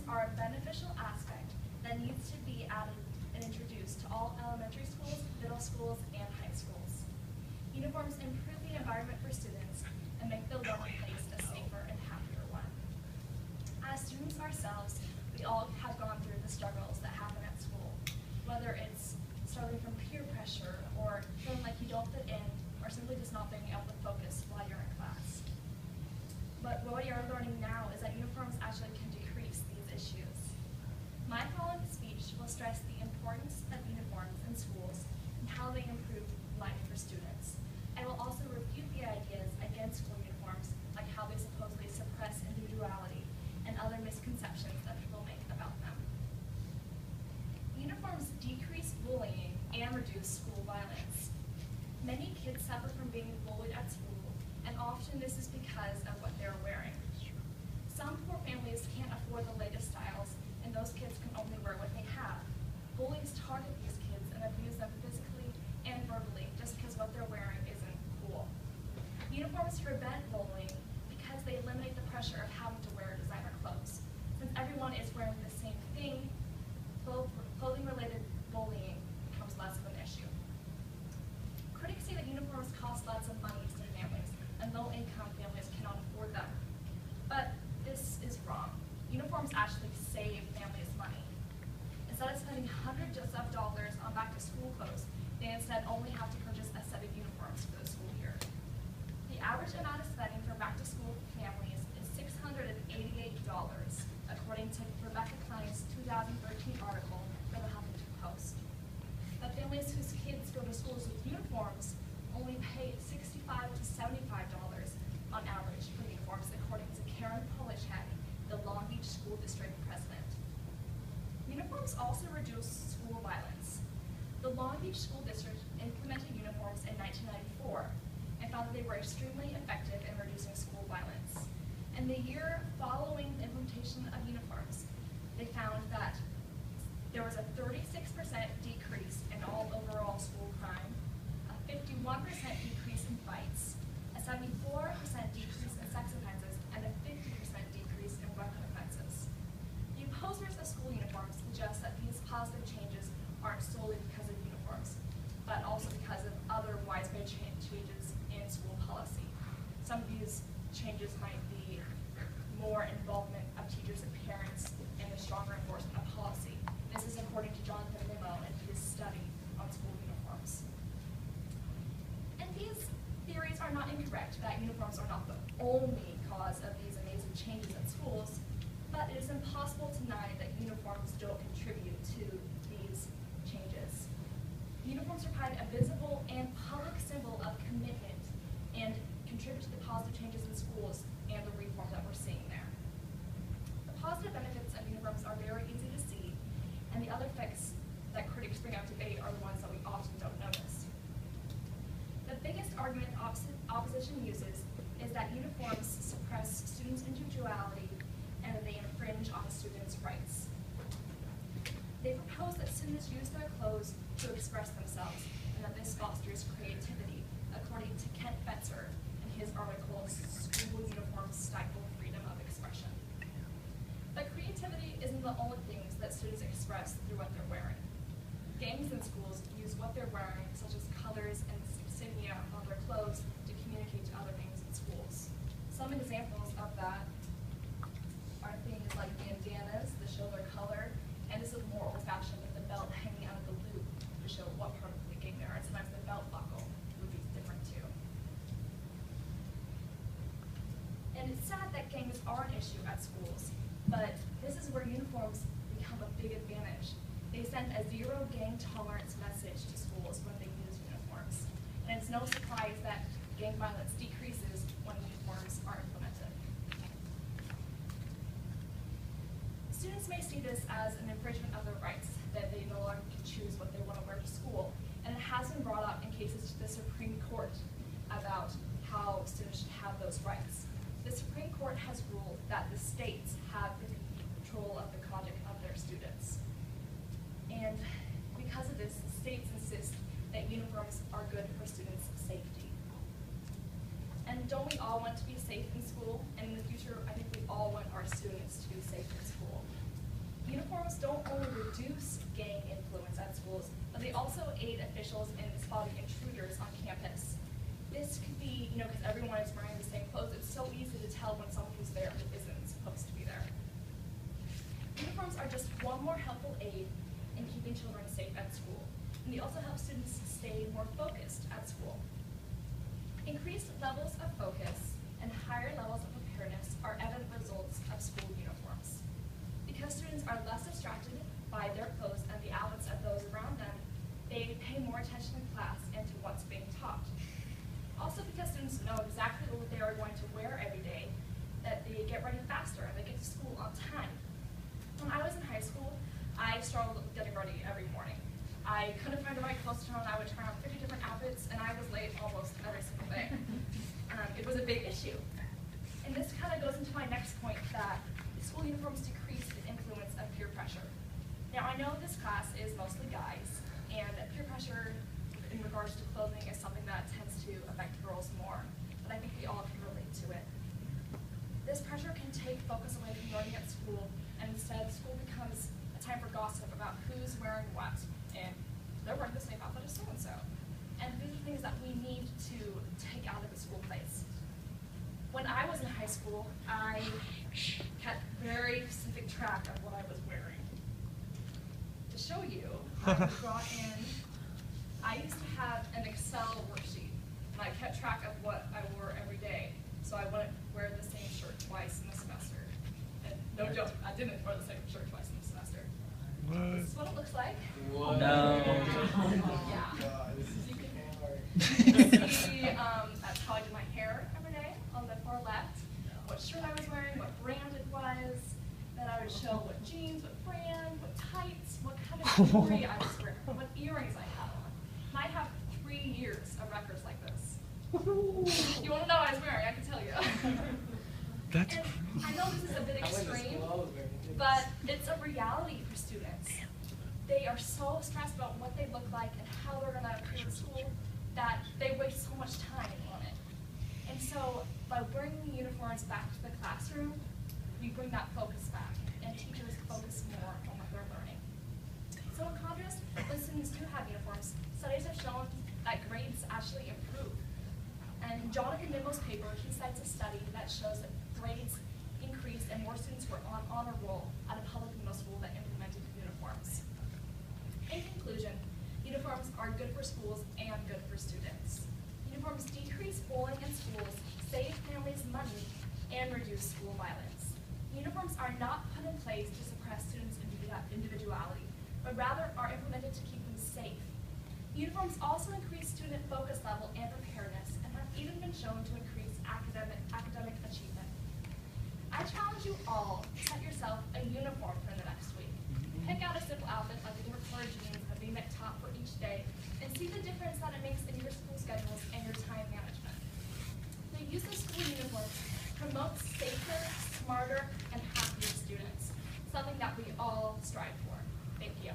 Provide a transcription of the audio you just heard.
are a beneficial aspect that needs to be added and introduced to all elementary schools, middle schools, and high schools. Uniforms improve the environment for students and make the learning place a safer and happier one. As students ourselves, we all have gone through the struggles that happen at school, whether it's struggling from peer pressure or feeling like you don't fit in or simply just not being able to focus while you're in class. But what we are learning now is that uniforms actually can decrease these issues. My following speech will stress the importance of uniforms in schools and how they improve life for students. I will also refute the ideas against school uniforms, like how they supposedly suppress individuality and other misconceptions that people make about them. Uniforms decrease bullying and reduce school violence. Many kids suffer from being bullied at school, and often this is because of what they're wearing. Some poor families can't afford the latest styles, and those kids can only wear what they have. Bullies target these kids and abuse them physically and verbally just because what they're wearing isn't cool. Uniforms prevent bullying because they eliminate the pressure of having to wear designer clothes. Since everyone is wearing the same thing, clothing-related bullying becomes less of an issue. Critics say that uniforms cost lots of money to families, and low-income families cannot afford them. But this is wrong. Uniforms actually save families money. Instead of spending hundreds of dollars on back-to-school clothes, they instead only have to purchase a set of uniforms for the school year. The average amount of spending for back-to-school families is $688, according to Rebecca Klein's 2013 article for the Huffington Post. But families whose kids go to schools with uniforms only pay $65 to $75 on average for uniforms, according to Karen Polishead, the Long Beach School District president. Uniforms also reduce school violence. The Long Beach School District implemented uniforms in 1994 and found that they were extremely effective in reducing school violence. In the year following the implementation of uniforms, they found that there was a 36% decrease in all overall school crime, a 51% decrease in fights, a 74% decrease in sex offenses, and a 50% decrease in weapon offenses. The opposers of school uniforms suggest that these positive changes aren't solely because of uniforms, but also because of other widespread changes in school policy. Some of these changes might be more involvement of teachers and parents and a stronger enforcement of policy. This is according to Jonathan Nimmo and his study on school uniforms. And these theories are not incorrect, that uniforms are not the only cause of these amazing changes at schools, but it is impossible to deny that uniforms don't contribute to these changes. Uniforms provide a visible and public symbol of commitment and contribute to the positive changes in schools and the reform that we're seeing there. The positive benefits of uniforms are very easy to see, and the other effects that critics bring out debate are the ones that we often don't notice. The biggest argument opposition uses is that uniforms suppress students' individuality and that they infringe on students' rights. They propose that students use their clothes to express themselves and that this fosters creativity, according to Kent Fetzer in his article, School Uniforms Stifle Freedom of Expression. But creativity isn't the only things that students express through what they're wearing. Gangs in schools use what they're wearing, such as colors and insignia on their clothes, to communicate to other things in schools. Some examples of that are things like bandanas that show their color, and this is more old-fashioned with the belt hanging out of the loop to show what part of the gang they are, and sometimes the belt buckle would be different too. And it's sad that gangs are an issue at schools, but this is where uniforms become a big advantage. They send a zero gang tolerance message to schools when they use uniforms. And it's no surprise that gang violence decreases when uniforms are implemented. Students may see this as an infringement of their rights, that they no longer can choose what they want to wear to school. And it has been brought up in cases to the Supreme Court about how students should have those rights. The Supreme Court has ruled that the states have the control of the conduct of their students. And because of this, states insist that uniforms are good for students' safety. And don't we all want to be safe in school? And in the future, I think we all want our students to be safe in school. Uniforms don't only reduce gang influence at schools, but they also aid officials in spotting intruders on campus. This could be, because everyone is wearing the same clothes, it's so easy to tell when someone who's there who isn't supposed to be there. Uniforms are just one more helpful aid in keeping children safe at school, and they also help students stay more focused at school. Increased levels of focus and higher levels of preparedness are evident results of school uniforms. Because students are less distracted by their clothes and the outfits of those around them, they pay more attention in class and to what's being taught. Also, because students know exactly what they are going to wear every day, that they get ready faster and they get to school on time. When I was in high school, I struggled with getting ready every morning. I couldn't find the right clothes to try on. I would try on 50 different outfits, and I was late almost every single day. It was a big issue. And this kind of goes into my next point, that school uniforms decrease the influence of peer pressure. Now, I know this class is mostly guys, and peer pressure in regards to clothing is something that tends to affect girls more, but I think we all can relate to it. This pressure can take focus away from learning at school, and instead school becomes a time for gossip about who's wearing what, and they're wearing the same outfit as so-and-so. And these are things that we need to take out of the school place. When I was in high school, I kept very specific track of what I was wearing. To show you, I brought in, I used to have an Excel worksheet, and I kept track of what I wore every day, so I wouldn't wear the same shirt twice in the semester. And no joke, I didn't wear the same shirt twice in the semester. What? This is what it looks like. What? No. Yeah. You can see that's how I do my hair every day on the far left, what shirt I was wearing, what brand it was. Then I would show what jeans, what brand, what tights, what kind of jewelry I was wearing, what earrings I had on. And I have 3 years of records like this. You want to know what I was wearing, I can tell you. That's And I know this is a bit extreme, but it's a reality for students. They are so stressed about what they look like and how they're going to appear in school that they waste so much time on it. And so by bringing uniforms back to the classroom, we bring that focus back, and teachers focus more on what they're learning. So in contrast, when students do have uniforms, studies have shown that grades actually improve. And Jonathan Nimmo's paper, he cites a study that shows that grades increased and more students were on honor roll at a public middle school that implemented uniforms. In conclusion, uniforms are good for schools and good for students. Uniforms decrease bullying in schools, save families money, and reduce school violence. Uniforms are not put in place to suppress students' individuality, but rather are implemented to keep them safe. Uniforms also increase student focus level and preparedness, and have even been shown to increase academic achievement. I challenge you all to set yourself a uniform for the next week. Pick out a simple outfit like a work jeans, a V-neck top for each day, and see the difference that it makes in your school schedules and your time management. The use of school uniforms promotes safer, smarter, and happier students, something that we all strive for. Thank you.